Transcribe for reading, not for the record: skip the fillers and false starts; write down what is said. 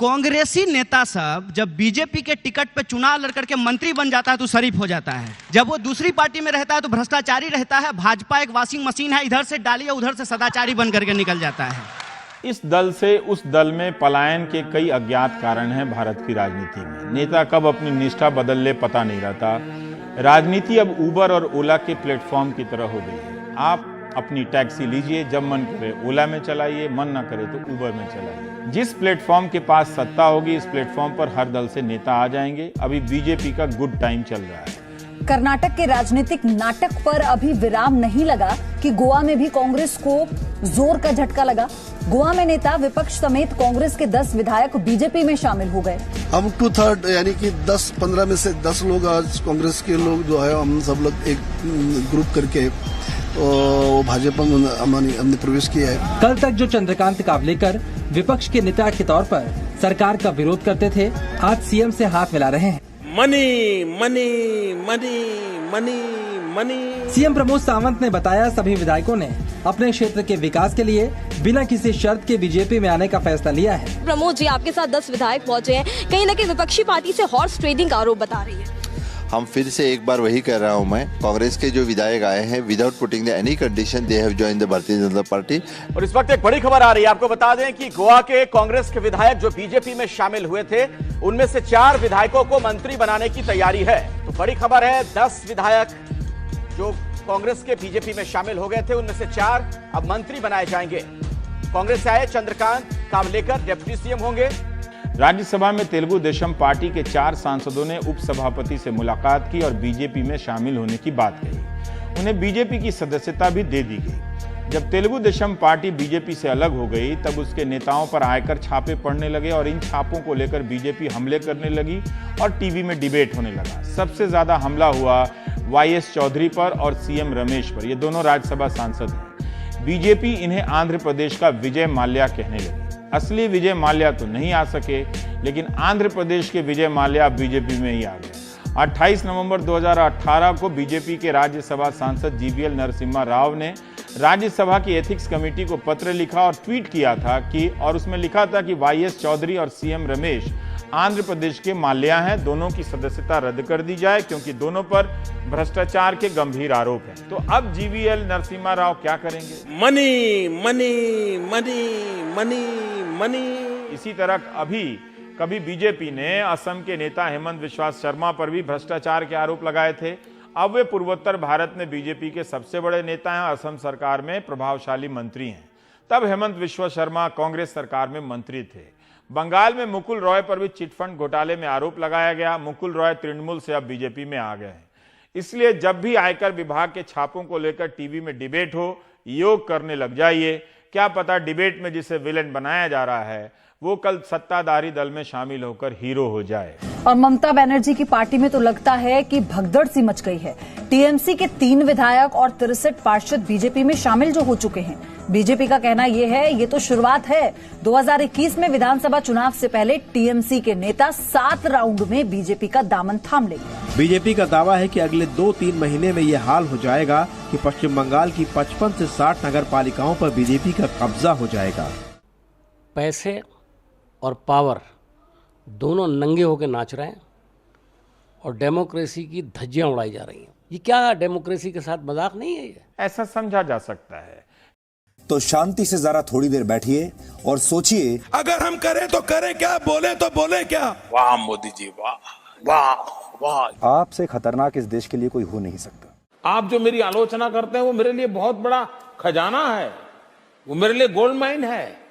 कांग्रेसी नेता सब जब बीजेपी के टिकट पे चुनाव लड़ करके मंत्री बन जाता है तो शरीफ हो जाता है, जब वो दूसरी पार्टी में रहता है तो भ्रष्टाचारी रहता है। भाजपा एक वॉशिंग मशीन है, इधर से डालिए उधर से सदाचारी बन करके निकल जाता है। इस दल से उस दल में पलायन के कई अज्ञात कारण हैं भारत की राजनीति में। नेता कब अपनी निष्ठा बदल ले पता नहीं रहता। राजनीति अब उबर और ओला के प्लेटफॉर्म की तरह हो गई है। आप अपनी टैक्सी लीजिए, जब मन करे ओला में चलाइए, मन ना करे तो उबर में चलाइए। जिस प्लेटफॉर्म के पास सत्ता होगी, इस प्लेटफॉर्म पर हर दल से नेता आ जाएंगे। अभी बीजेपी का गुड टाइम चल रहा है। कर्नाटक के राजनीतिक नाटक पर अभी विराम नहीं लगा कि गोवा में भी कांग्रेस को जोर का झटका लगा। गोवा में नेता विपक्ष समेत कांग्रेस के 10 विधायक बीजेपी में शामिल हो गए। हम 2/3 यानी कि 10-15 में से 10 लोग आज कांग्रेस के लोग जो है, हम सब लोग एक ग्रुप करके भाजपा में हमने प्रवेश किया है। कल तक जो चंद्रकांत कावलेकर विपक्ष के नेता के तौर पर सरकार का विरोध करते थे, आज सीएम से हाथ मिला रहे हैं। Money money money money money. CM Pramod Sawant ने बताया, सभी विधायकों ने अपने क्षेत्र के विकास के लिए बिना किसी शर्त के बीजेपी में आने का फैसला लिया है। प्रमोद जी, आपके साथ 10 विधायक पहुंचे हैं, कहीं न कहीं विपक्षी पार्टी से हॉर्स ट्रेडिंग का आरोप बता रही है। हम फिर से एक बार वही कह रहा हूं, मैं कांग्रेस के जो विधायक आए हैं, without putting the any condition they have joined the Bharatiya Janata party. और इस वक्त एक बड़ी खबर आ रही है, आपको बता दें कि गोवा के कांग्रेस के विधायक जो बीजेपी में शामिल हुए थे, उनमें से 4 विधायकों को मंत्री बनाने की तैयारी है। तो बड़ी खबर है, 10 विधायक जो कांग्रेस के बीजेपी में शामिल हो गए थे, उनमें से 4 अब मंत्री बनाए जाएंगे। कांग्रेस से आए चंद्रकांत कावलेकर डिप्टी सीएम होंगे। राज्यसभा में तेलुगु देशम पार्टी के 4 सांसदों ने उपसभापति से मुलाकात की और बीजेपी में शामिल होने की बात कही। उन्हें बीजेपी की सदस्यता भी दे दी गई। जब तेलुगु देशम पार्टी बीजेपी से अलग हो गई, तब उसके नेताओं पर आयकर छापे पड़ने लगे और इन छापों को लेकर बीजेपी हमले करने लगी और टीवी में डिबेट होने लगा। सबसे ज्यादा हमला हुआ वाईएस चौधरी पर और सीएम रमेश पर। ये दोनों राज्यसभा सांसद हैं। बीजेपी इन्हें आंध्र प्रदेश का विजय माल्या कहने लगी। असली विजय माल्या तो नहीं आ सके, लेकिन आंध्र प्रदेश के विजय माल्या बीजेपी में ही आ गए। 28 नवंबर 2018 को बीजेपी के राज्यसभा सांसद जीवीएल नरसिम्हा राव ने राज्यसभा की एथिक्स कमेटी को पत्र लिखा और ट्वीट किया था और उसमें लिखा था कि वाईएस चौधरी और सीएम रमेश आंध्र प्रदेश के माल्या हैं, दोनों की सदस्यता रद्द कर दी जाए क्योंकि दोनों पर भ्रष्टाचार के गंभीर आरोप हैं। तो अब जीवीएल नरसिम्हा राव क्या करेंगे? Money money money money money. इसी तरह कभी बीजेपी ने असम के नेता हेमंत बिस्वा शर्मा पर भी भ्रष्टाचार के आरोप लगाए थे। अब वे पूर्वोत्तर भारत में बीजेपी के सबसे बड़े नेता हैं, असम सरकार में प्रभावशाली मंत्री हैं। तब हेमंत बिस्वा शर्मा कांग्रेस सरकार में मंत्री थे। बंगाल में मुकुल रॉय पर भी चिटफंड घोटाले में आरोप लगाया गया। मुकुल रॉय तृणमूल से अब बीजेपी में आ गए हैं। इसलिए जब भी आयकर विभाग के छापों को लेकर टीवी में डिबेट हो, योग करने लग जाइए। क्या पता डिबेट में जिसे विलेन बनाया जा रहा है वो कल सत्ताधारी दल में शामिल होकर हीरो हो जाए। और ममता बनर्जी की पार्टी में तो लगता है कि भगदड़ सी मच गई है। टीएमसी के 3 विधायक और 63 पार्षद बीजेपी में शामिल जो हो चुके हैं। बीजेपी का कहना ये तो शुरुआत है। 2021 में विधानसभा चुनाव से पहले टीएमसी के नेता 7 राउंड में बीजेपी का दामन थाम लेंगे। बीजेपी का दावा है कि अगले 2-3 महीने में ये हाल हो जाएगा कि पश्चिम बंगाल की 55 से 60 नगर पालिकाओं पर बीजेपी का कब्जा हो जाएगा। पैसे और पावर दोनों नंगे होकर नाच रहे हैं और डेमोक्रेसी की धज्जियां उड़ाई जा रही हैं। ये क्या डेमोक्रेसी के साथ मजाक नहीं है? ये ऐसा समझा जा सकता है। तो शांति से जरा थोड़ी देर बैठिए और सोचिए, अगर हम करें तो करें क्या, बोले तो बोले क्या। वाह मोदी जी, वाह वाह वाह। आपसे खतरनाक इस देश के लिए कोई हो नहीं सकता। आप जो मेरी आलोचना करते हैं वो मेरे लिए बहुत बड़ा खजाना है, वो मेरे लिए गोल्ड माइन है।